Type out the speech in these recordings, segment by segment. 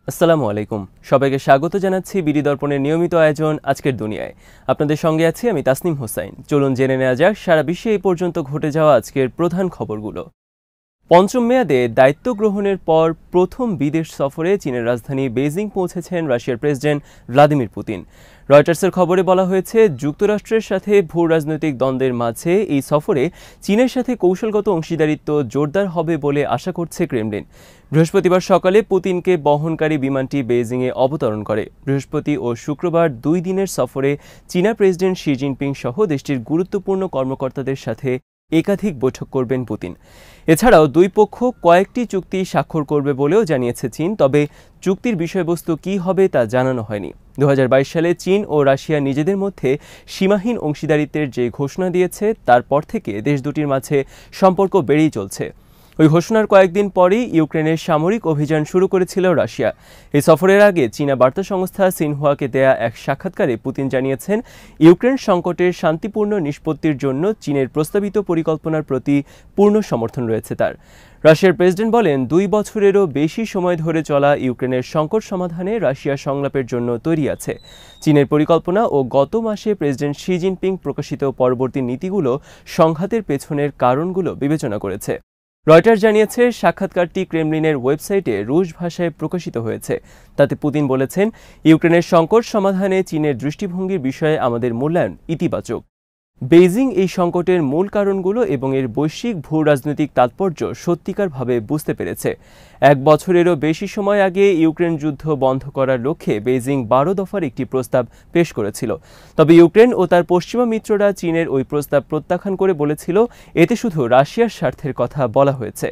আসসালামু আলাইকুম। সবাইকে স্বাগত জানাচ্ছি বিডি দর্পণের নিয়মিত আয়োজন আজকের দুনিয়ায়। আপনাদের সঙ্গে আছি আমি তাসনিম হোসাইন। চলুন জেনে নেওয়া যাক সারা বিশ্বে এই পর্যন্ত ঘটে যাওয়া আজকের প্রধান খবরগুলো। পঞ্চম মেয়াদে দায়িত্ব গ্রহণের পর প্রথম বিদেশ সফরে চীনের রাজধানী বেইজিং পৌঁছেছেন রাশিয়ার প্রেসিডেন্ট ভ্লাদিমির পুতিন। রয়টার্সের খবরে বলা হয়েছে, যুক্তরাষ্ট্রের সাথে ভূ রাজনৈতিক দ্বন্দ্বের মাঝে এই সফরে চীনের সাথে কৌশলগত অংশীদারিত্ব জোরদার হবে বলে আশা করছে ক্রেমলিন। বৃহস্পতিবার সকালে পুতিনকে বহনকারী বিমানটি বেইজিংয়ে অবতরণ করে। বৃহস্পতি ও শুক্রবার 2 দিনের সফরে চীনা প্রেসিডেন্ট শি জিনপিং সহ দেশটির গুরুত্বপূর্ণ কর্মকর্তাদের সাথে একাধিক বৈঠক করবেন পুতিন। এছাড়াও দুই পক্ষ কয়েকটি চুক্তি স্বাক্ষর করবে বলেও জানিয়েছে চীন, তবে চুক্তির বিষয়বস্তু কী হবে তা জানানো হয়নি। 2022 সালে চীন ও রাশিয়া নিজেদের মধ্যে সীমাহীন অংশীদারিত্বের যে ঘোষণা দিয়েছে, তারপর থেকে দেশ দুটির মাঝে সম্পর্ক বেড়েই চলছে। ওই ঘোষণার কয়েকদিন পরেই ইউক্রেনের সামরিক অভিযান শুরু করেছিল রাশিয়া। এই সফরের আগে চীনা বার্তা সংস্থা সিনহুয়াকে দেয়া এক সাক্ষাৎকারে পুতিন জানিয়েছেন, ইউক্রেন সংকটের শান্তিপূর্ণ নিষ্পত্তির জন্য চীনের প্রস্তাবিত পরিকল্পনার প্রতি পূর্ণ সমর্থন রয়েছে তার। রাশিয়ার প্রেসিডেন্ট বলেন, 2 বছরেরও বেশি সময় ধরে চলা ইউক্রেনের সংকট সমাধানে রাশিয়া সংলাপের জন্য তৈরি আছে। চীনের পরিকল্পনা ও গত মাসে প্রেসিডেন্ট শি জিনপিং প্রকাশিত পরবর্তী নীতিগুলো সংঘাতের পেছনের কারণগুলো বিবেচনা করেছে। রয়টার্স জানিয়েছে, সাক্ষাৎকারটি ক্রেমলিনের ওয়েবসাইটে রুশ ভাষায় প্রকাশিত হয়েছে। তাতে পুতিন বলেছেন, ইউক্রেনের সংকট সমাধানে চীনের দৃষ্টিভঙ্গির বিষয়ে আমাদের মূল্যায়ন ইতিবাচক। বেইজিং এই সংকটের মূল কারণগুলো এবং এর বৈশ্বিক ভূ রাজনৈতিক তাৎপর্য সত্যিকারভাবে বুঝতে পেরেছে। 1 বছরেরও বেশি সময় আগে ইউক্রেন যুদ্ধ বন্ধ করার লক্ষ্যে বেইজিং 12 দফার একটি প্রস্তাব পেশ করেছিল। তবে ইউক্রেন ও তার পশ্চিমা মিত্ররা চীনের ওই প্রস্তাব প্রত্যাখ্যান করে বলেছিল, এতে শুধু রাশিয়ার স্বার্থের কথা বলা হয়েছে।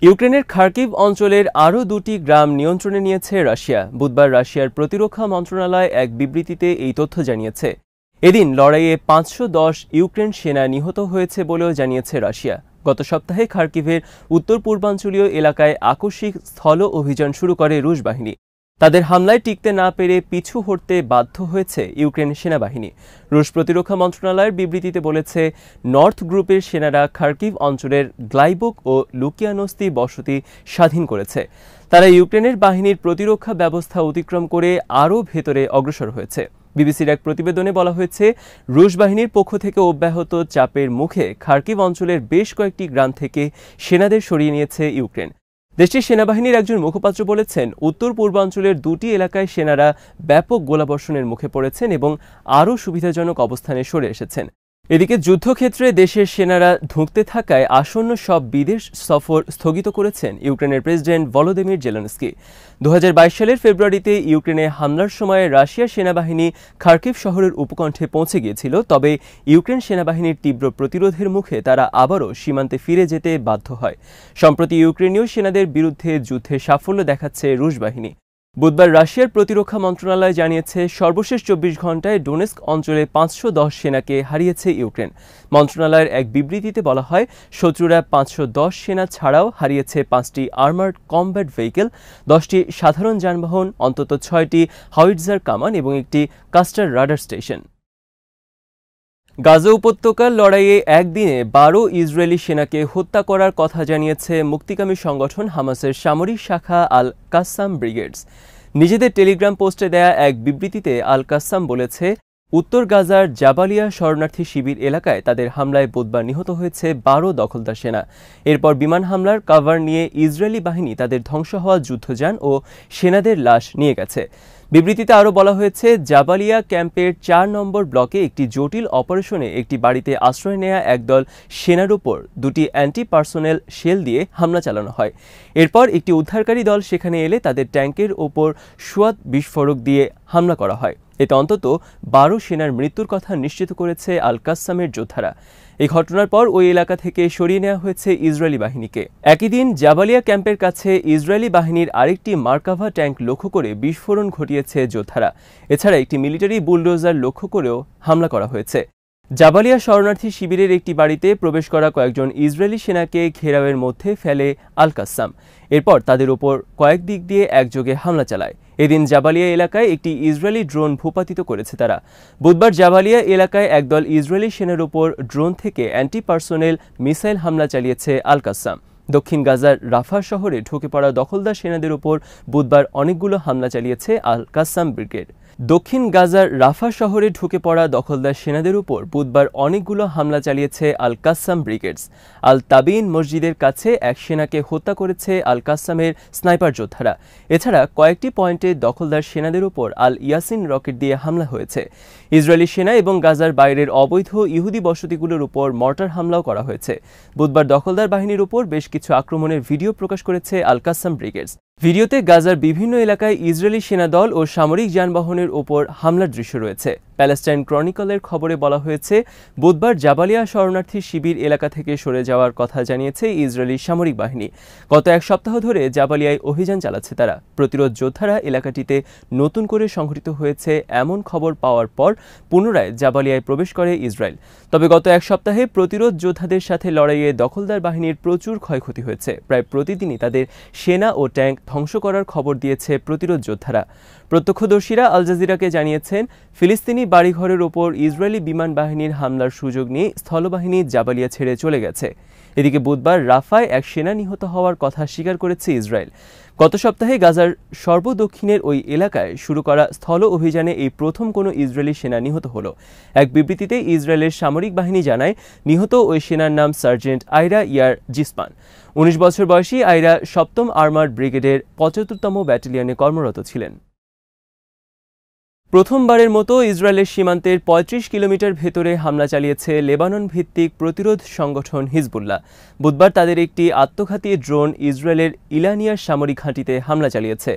ইউক্রেনের খার্কিভ অঞ্চলের আরও 2টি গ্রাম নিয়ন্ত্রণে নিয়েছে রাশিয়া। বুধবার রাশিয়ার প্রতিরক্ষা মন্ত্রণালয় এক বিবৃতিতে এই তথ্য জানিয়েছে। এদিন লড়াইয়ে 510 ইউক্রেন সেনা নিহত হয়েছে বলেও জানিয়েছে রাশিয়া। গত সপ্তাহে খার্কিভের উত্তর পূর্বাঞ্চলীয় এলাকায় আকস্মিক স্থল অভিযান শুরু করে রুশ বাহিনী। তাদের হামলায় টিকতে না পেরে পিছু হটতে বাধ্য হয়েছে ইউক্রেন সেনাবাহিনী। রুশ প্রতিরক্ষা মন্ত্রণালয়ের বিবৃতিতে বলেছে, নর্থ গ্রুপের সেনারা খার্কিভ অঞ্চলের গ্লাইবুক ও লুকিয়ানস্তি বসতি স্বাধীন করেছে। তারা ইউক্রেনের বাহিনীর প্রতিরক্ষা ব্যবস্থা অতিক্রম করে আরও ভেতরে অগ্রসর হয়েছে। বিবিসির এক প্রতিবেদনে বলা হয়েছে, রুশ বাহিনীর পক্ষ থেকে অব্যাহত চাপের মুখে খার্কিভ অঞ্চলের বেশ কয়েকটি গ্রাম থেকে সেনাদের সরিয়ে নিয়েছে ইউক্রেন। দেশটির সেনাবাহিনীর একজন মুখপাত্র বলেছেন, উত্তর পূর্বাঞ্চলের 2টি এলাকায় সেনারা ব্যাপক গোলাবর্ষণের মুখে পড়েছেন এবং আরও সুবিধাজনক অবস্থানে সরে এসেছেন। এদিকে যুদ্ধক্ষেত্রে দেশের সেনারা ধুঁকতে থাকায় আসন্ন সব বিদেশ সফর স্থগিত করেছেন ইউক্রেনের প্রেসিডেন্ট ভলোদিমির জেলেনস্কি। 2022 সালের ফেব্রুয়ারিতে ইউক্রেনে হামলার সময় রাশিয়ার সেনাবাহিনী খার্কিভ শহরের উপকণ্ঠে পৌঁছে গিয়েছিল, তবে ইউক্রেন সেনাবাহিনীর তীব্র প্রতিরোধের মুখে তারা আবারও সীমান্তে ফিরে যেতে বাধ্য হয়। সম্প্রতি ইউক্রেনীয় সেনাদের বিরুদ্ধে যুদ্ধে সাফল্য দেখাচ্ছে রুশ বাহিনী। বুধবার রাশিয়ার প্রতিরক্ষা মন্ত্রণালয় জানিয়েছে, সর্বশেষ 24 ঘণ্টায় ডোনেস্ক অঞ্চলে 510 সেনাকে হারিয়েছে ইউক্রেন। মন্ত্রণালয়ের এক বিবৃতিতে বলা হয়, শত্রুরা 510 সেনা ছাড়াও হারিয়েছে 5টি আর্মার্ড কমব্যাট ভেহিকেল, 10টি সাধারণ যানবাহন, অন্তত 6টি হাউইটজার কামান এবং একটি কাস্টার রাডার স্টেশন। গাজা উপত্যকার লড়াইয়ে একদিনে 12 ইসরায়েলি সেনাকে হত্যা করার কথা জানিয়েছে মুক্তিকামী সংগঠন হামাসের সামরিক শাখা আল কাসাম ব্রিগেডস। নিজেদের টেলিগ্রাম পোস্টে দেয়া এক বিবৃতিতে আল কাসাম বলেছে, উত্তর গাজার জাবালিয়া শরণার্থী শিবির এলাকায় তাদের হামলায় বুধবার নিহত হয়েছে 12 দখলদার সেনা। এরপর বিমান হামলার কভার নিয়ে ইসরায়েলি বাহিনী তাদের ধ্বংস হওয়া যুদ্ধযান ও সেনাদের লাশ নিয়ে গেছে। বিবৃতিতে আরও বলা হয়েছে, জাবালিয়া ক্যাম্পের 4 নম্বর ব্লকে একটি জটিল অপারেশনে একটি বাড়িতে আশ্রয় নেয়া একদল সেনার উপর 2টি অ্যান্টি পার্সোনেল শেল দিয়ে হামলা চালানো হয়। এরপর একটি উদ্ধারকারী দল সেখানে এলে তাদের ট্যাঙ্কের ওপর সুয়াত বিস্ফোরক দিয়ে হামলা করা হয়। এতে অন্তত 12 সেনার মৃত্যুর কথা নিশ্চিত করেছে আল কাসামের যোদ্ধারা। এই ঘটনার পর ওই এলাকা থেকে সরিয়ে নেওয়া হয়েছে ইসরায়েলি বাহিনীকে। একই দিন জাবালিয়া ক্যাম্পের কাছে ইসরায়েলি বাহিনীর আরেকটি মার্কাভা ট্যাঙ্ক লক্ষ্য করে বিস্ফোরণ ঘটিয়েছে যোদ্ধারা। এছাড়া একটি মিলিটারি বুলডোজার লক্ষ্য করেও হামলা করা হয়েছে। জাবালিয়া শরণার্থী শিবিরের একটি বাড়িতে প্রবেশ করা কয়েকজন ইসরায়েলি সেনাকে ঘেরাওয়ের মধ্যে ফেলে আল কাসাম। এরপর তাদের উপর কয়েক দিক দিয়ে একযোগে হামলা চালায়। এদিন জাবালিয়া এলাকায় একটি ইসরায়েলি ড্রোন ভূপাতিত করেছে তারা। বুধবার জাবালিয়া এলাকায় একদল ইসরায়েলি সেনার উপর ড্রোন থেকে অ্যান্টি পার্সোনেল মিসাইল হামলা চালিয়েছে আল কাসাম। দক্ষিণ গাজার রাফা শহরে ঢুকে পড়া দখলদার সেনাদের উপর বুধবার অনেকগুলো হামলা চালিয়েছে আল কাসাম ব্রিগেড। দক্ষিণ গাজার রাফা শহরে ঢুকে পড়া দখলদার সেনাদের উপর বুধবার অনেকগুলো হামলা চালিয়েছে আল কাসাম ব্রিগেডস। আল তাবিন মসজিদের কাছে এক সেনাকে হত্যা করেছে আল কাসামের স্নাইপার যোদ্ধারা। এছাড়া কয়েকটি পয়েন্টে দখলদার সেনাদের উপর আল ইয়াসিন রকেট দিয়ে হামলা হয়েছে। ইসরায়েলি সেনা এবং গাজার বাইরের অবৈধ ইহুদি বসতিগুলোর উপর মর্টার হামলাও করা হয়েছে। বুধবার দখলদার বাহিনীর উপর বেশ কিছু আক্রমণের ভিডিও প্রকাশ করেছে আল কাসাম ব্রিগেডস। ভিডিওতে গাজার বিভিন্ন এলাকায় ইসরায়েলি সেনাদল ও সামরিক যানবাহনের ওপর হামলার দৃশ্য রয়েছে। প্যালেস্টাইন ক্রনিকলের খবরে বলা হয়েছে, বুধবার জাবালিয়া শরণার্থী শিবির এলাকা থেকে সরে যাওয়ার কথা জানিয়েছে ইসরায়েলি সামরিক বাহিনী। গত এক সপ্তাহ ধরে জাবালিয়ায় অভিযান চালাচ্ছে তারা। প্রতিরোধ যোদ্ধারা এলাকাটিতে নতুন করে সংঘটিত হয়েছে এমন খবর পাওয়ার পর পুনরায় জাবালিয়ায় প্রবেশ করে ইসরায়েল। তবে গত এক সপ্তাহে প্রতিরোধ যোদ্ধাদের সাথে লড়াইয়ে দখলদার বাহিনীর প্রচুর ক্ষয়ক্ষতি হয়েছে। প্রায় প্রতিদিনই তাদের সেনা ও ট্যাঙ্ক ধ্বংস করার খবর দিয়েছে প্রতিরোধ যোদ্ধারা। প্রত্যক্ষদর্শীরা আল জাজিরাকে জানিয়েছেন, ফিলিস্তিনি বাড়িঘরের ওপর ইসরায়েলি বিমান বাহিনীর হামলার সুযোগ নিয়ে স্থলবাহিনী জাবালিয়া ছেড়ে চলে গেছে। এদিকে বুধবার রাফায় এক সেনা নিহত হওয়ার কথা স্বীকার করেছে ইসরায়েল। গত সপ্তাহে গাজার সর্বদক্ষিণের ওই এলাকায় শুরু করা স্থল অভিযানে এই প্রথম কোনো ইসরায়েলি সেনা নিহত হলো। এক বিবৃতিতে ইসরায়েলের সামরিক বাহিনী জানায়, নিহত ওই সেনার নাম সার্জেন্ট আইরা ইয়ার জিসপান। 19 বছর বয়সী আইরা 7ম আর্মার্ড ব্রিগেডের 75তম ব্যাটালিয়নে কর্মরত ছিলেন। প্রথমবারের মতো ইসরায়েলের সীমান্তের 35 কিলোমিটার ভেতরে হামলা চালিয়েছে লেবানন ভিত্তিক প্রতিরোধ সংগঠন হিজবুল্লাহ। বুধবার তাদের একটি আত্মঘাতী ড্রোন ইসরায়েলের ইলানিয়ার সামরিক ঘাঁটিতে হামলা চালিয়েছে।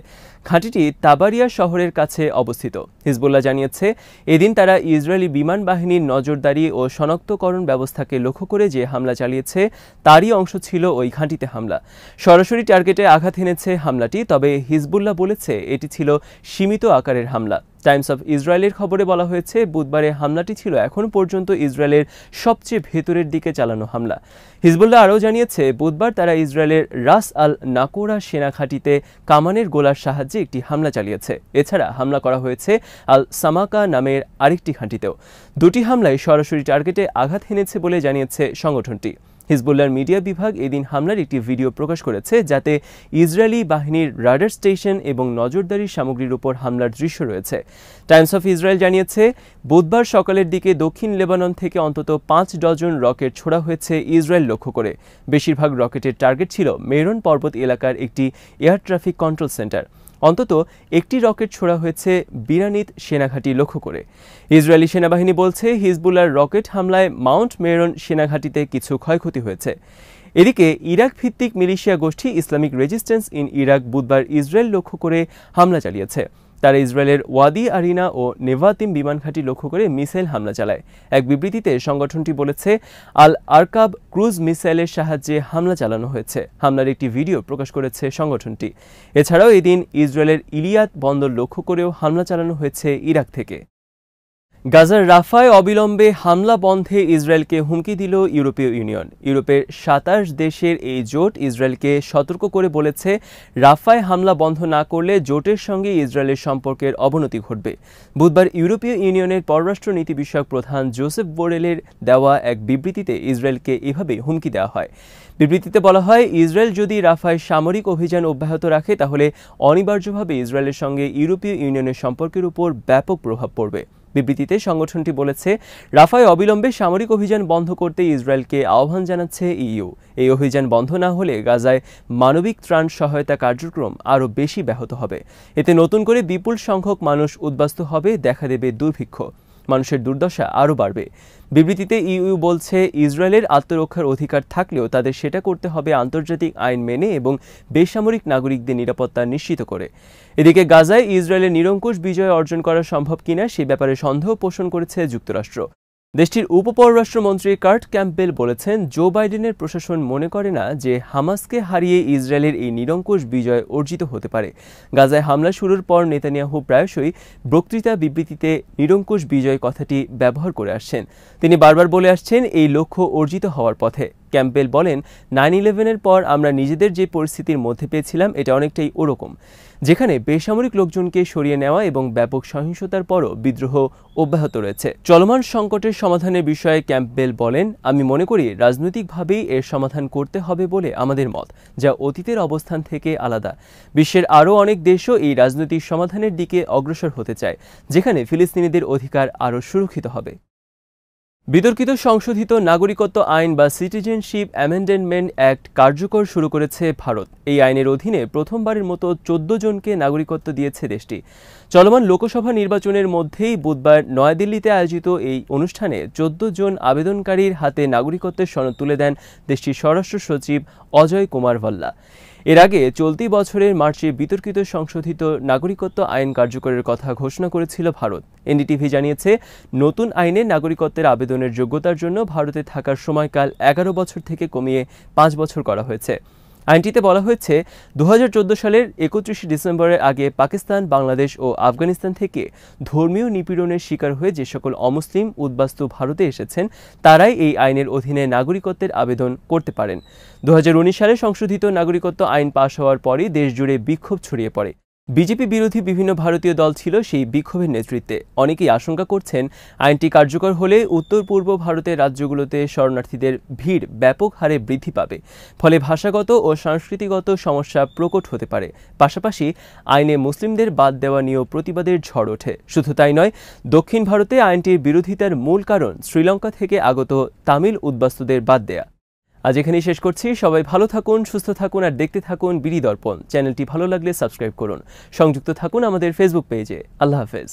ঘাঁটিটি তাবারিয়া শহরের কাছে অবস্থিত। হিজবুল্লাহ জানিয়েছে, এদিন তারা ইসরায়েলি বিমান বাহিনীর নজরদারি ও শনাক্তকরণ ব্যবস্থাকে লক্ষ্য করে যে হামলা চালিয়েছে তারই অংশ ছিল ওই ঘাঁটিতে হামলা। সরাসরি টার্গেটে আঘাত এনেছে হামলাটি, তবে হিজবুল্লাহ বলেছে এটি ছিল সীমিত আকারের হামলা। টাইমস অফ ইসরায়েলের খবরে বলা হয়েছে, বুধবারে হামলাটি ছিল এখন পর্যন্ত ইসরায়েলের সবচেয়ে ভেতরের দিকে চালানো হামলা। হিজবুল্লাহ আরও জানিয়েছে, বুধবার তারা ইসরায়েলের রাস আল নাকোরা সেনা ঘাঁটিতে কামানের গোলার সাহায্যে একটি হামলা চালিয়েছে। এছাড়া হামলা করা হয়েছে আল সামাকা নামের আরেকটি ঘাঁটিতেও। দুটি হামলায় সরাসরি টার্গেটে আঘাত হেনেছে বলে জানিয়েছে সংগঠনটি। হিজবুল্লাহর মিডিয়া বিভাগ এদিন হামলার একটি ভিডিও প্রকাশ করেছে, যাতে ইসরায়েলি বাহিনীর রাডার স্টেশন এবং নজরদারি সামগ্রীর উপর হামলার দৃশ্য রয়েছে। টাইমস অফ ইসরায়েল জানিয়েছে, বুধবার সকালের দিকে দক্ষিণ লেবানন থেকে অন্তত 5 ডজন রকেট ছোড়া হয়েছে ইসরায়েল লক্ষ্য করে। বেশিরভাগ রকেটের টার্গেট ছিল মেরন পর্বত এলাকার একটি এয়ার ট্রাফিক কন্ট্রোল সেন্টার। অন্তত একটি রকেট ছোড়া হয়েছে বিরানিত সেনাঘাঁটি লক্ষ্য করে। ইসরায়েলি সেনাবাহিনী বলছে, হিজবুল্লাহর রকেট হামলায় মাউন্ট মেরন সেনাঘাঁটিতে কিছু ক্ষয়ক্ষতি হয়েছে। এদিকে ইরাক ভিত্তিক মিলিশিয়া গোষ্ঠী ইসলামিক রেজিস্ট্যান্স ইন ইরাক বুধবার ইসরায়েল লক্ষ্য করে হামলা চালিয়েছে। তারা ইসরায়েলের ওয়াদি আরিনা ও নেভাতিম বিমান ঘাঁটি লক্ষ্য করে মিসাইল হামলা চালায়। এক বিবৃতিতে সংগঠনটি বলেছে, আল আরকাব ক্রুজ মিসাইলের সাহায্যে হামলা চালানো হয়েছে। হামলার একটি ভিডিও প্রকাশ করেছে সংগঠনটি। এছাড়াও এদিন ইসরায়েলের ইলিয়াত বন্দর লক্ষ্য করেও হামলা চালানো হয়েছে ইরাক থেকে। গাজার রাফায় অবিলম্বে হামলা বন্ধে ইসরায়েলকে হুমকি দিল ইউরোপীয় ইউনিয়ন। ইউরোপের 27 দেশের এই জোট ইসরায়েলকে সতর্ক করে বলেছে, রাফায় হামলা বন্ধ না করলে জোটের সঙ্গে ইসরায়েলের সম্পর্কের অবনতি ঘটবে। বুধবার ইউরোপীয় ইউনিয়নের পররাষ্ট্র নীতি বিষয়ক প্রধান জোসেফ বোরেলের দেওয়া এক বিবৃতিতে ইসরায়েলকে এভাবে হুমকি দেওয়া হয়। বিবৃতিতে বলা হয়, ইসরায়েল যদি রাফায় সামরিক অভিযান অব্যাহত রাখে তাহলে অনিবার্যভাবে ইসরায়েলের সঙ্গে ইউরোপীয় ইউনিয়নের সম্পর্কের উপর ব্যাপক প্রভাব পড়বে। বিবৃতিতে সংগঠনটি বলেছে, রাফায় অবিলম্বে সামরিক অভিযান বন্ধ করতে ইসরায়েলকে আহ্বান জানাচ্ছে ইইউ। এই অভিযান বন্ধ না হলে গাজায় মানবিক ত্রাণ সহায়তা কার্যক্রম আরও বেশি ব্যাহত হবে। এতে নতুন করে বিপুল সংখ্যক মানুষ উদ্বাস্তু হবে, দেখা দেবে দুর্ভিক্ষ, মানুষের দুর্দশা আরও বাড়বে। বিবৃতিতে ইইউ বলছে, ইসরায়েলের আত্মরক্ষার অধিকার থাকলেও তাদের সেটা করতে হবে আন্তর্জাতিক আইন মেনে এবং বেসামরিক নাগরিকদের নিরাপত্তা নিশ্চিত করে। এদিকে গাজায় ইসরায়েলের নিরঙ্কুশ বিজয় অর্জন করা সম্ভব কিনা সে ব্যাপারে সন্দেহ পোষণ করেছে যুক্তরাষ্ট্র। দেশটির উপপররাষ্ট্রমন্ত্রী কার্ট ক্যাম্পবেল বলেছেন, জো বাইডেনের প্রশাসন মনে করে না যে হামাসকে হারিয়ে ইসরায়েলের এই নিরঙ্কুশ বিজয় অর্জিত হতে পারে। গাজায় হামলা শুরুর পর নেতানিয়াহু প্রায়শই বক্তৃতা বিবৃতিতে নিরঙ্কুশ বিজয় কথাটি ব্যবহার করে আসছেন। তিনি বারবার বলে আসছেন, এই লক্ষ্য অর্জিত হওয়ার পথে। ক্যাম্পবেল বলেন, 9/11-এর পর আমরা নিজেদের যে পরিস্থিতির মধ্যে পেয়েছিলাম এটা অনেকটাই ওরকম, যেখানে বেসামরিক লোকজনকে সরিয়ে নেওয়া এবং ব্যাপক সহিংসতার পরও বিদ্রোহ অব্যাহত রয়েছে। চলমান সংকটের সমাধানের বিষয়ে ক্যাম্পবেল বলেন, আমি মনে করি রাজনৈতিকভাবেই এর সমাধান করতে হবে বলে আমাদের মত, যা অতীতের অবস্থান থেকে আলাদা। বিশ্বের আরও অনেক দেশও এই রাজনৈতিক সমাধানের দিকে অগ্রসর হতে চায়, যেখানে ফিলিস্তিনিদের অধিকার আরও সুরক্ষিত হবে। বিতর্কিত সংশোধিত নাগরিকত্ব আইন বা সিটিজেনশিপ অ্যামেন্ডমেন্ট অ্যাক্ট কার্যকর শুরু করেছে ভারত। এই আইনের অধীনে প্রথমবারের মতো 14 জনকে নাগরিকত্ব দিয়েছে দেশটি। চলমান লোকসভা নির্বাচনের মধ্যেই বুধবার নয়াদিল্লিতে আয়োজিত এই অনুষ্ঠানে 14 জন আবেদনকারীর হাতে নাগরিকত্বের সনদ তুলে দেন দেশটির স্বরাষ্ট্র সচিব অজয় কুমার ভাল্লা। এর আগে চলতি বছরের মার্চে বিতর্কিত সংশোধিত নাগরিকত্ব আইন কার্যকরের কথা ঘোষণা করেছিল ভারত। এনডিটিভি জানিয়েছে, নতুন আইনে নাগরিকত্বের আবেদনের যোগ্যতার জন্য ভারতে থাকার সময়কাল 11 বছর থেকে কমিয়ে 5 বছর করা হয়েছে। আইনটিতে বলা হয়েছে, 2014 সালের 31 ডিসেম্বরের আগে পাকিস্তান, বাংলাদেশ ও আফগানিস্তান থেকে ধর্মীয় নিপীড়নের শিকার হয়ে যে সকল অমুসলিম উদ্বাস্তু ভারতে এসেছেন তারাই এই আইনের অধীনে নাগরিকত্বের আবেদন করতে পারেন। 2019 সালে সংশোধিত নাগরিকত্ব আইন পাশ হওয়ার পরই দেশজুড়ে বিক্ষোভ ছড়িয়ে পড়ে। বিজেপি বিরোধী বিভিন্ন ভারতীয় দল ছিল সেই বিক্ষোভের নেতৃত্বে। অনেকেই আশঙ্কা করছেন, আইনটি কার্যকর হলে উত্তর পূর্ব ভারতের রাজ্যগুলোতে শরণার্থীদের ভিড় ব্যাপক হারে বৃদ্ধি পাবে, ফলে ভাষাগত ও সাংস্কৃতিগত সমস্যা প্রকট হতে পারে। পাশাপাশি আইনে মুসলিমদের বাদ দেওয়া নিয়েও প্রতিবাদের ঝড় ওঠে। শুধু তাই নয়, দক্ষিণ ভারতে আইনটির বিরোধিতার মূল কারণ শ্রীলঙ্কা থেকে আগত তামিল উদ্বাস্তুদের বাদ দেয়া। আজ এখানেই শেষ করছি। সবাই ভালো থাকুন, সুস্থ থাকুন আর দেখতে থাকুন বিডি দর্পণ। চ্যানেলটি ভালো লাগলে সাবস্ক্রাইব করুন। সংযুক্ত থাকুন আমাদের ফেসবুক পেজে। আল্লাহ হাফেজ।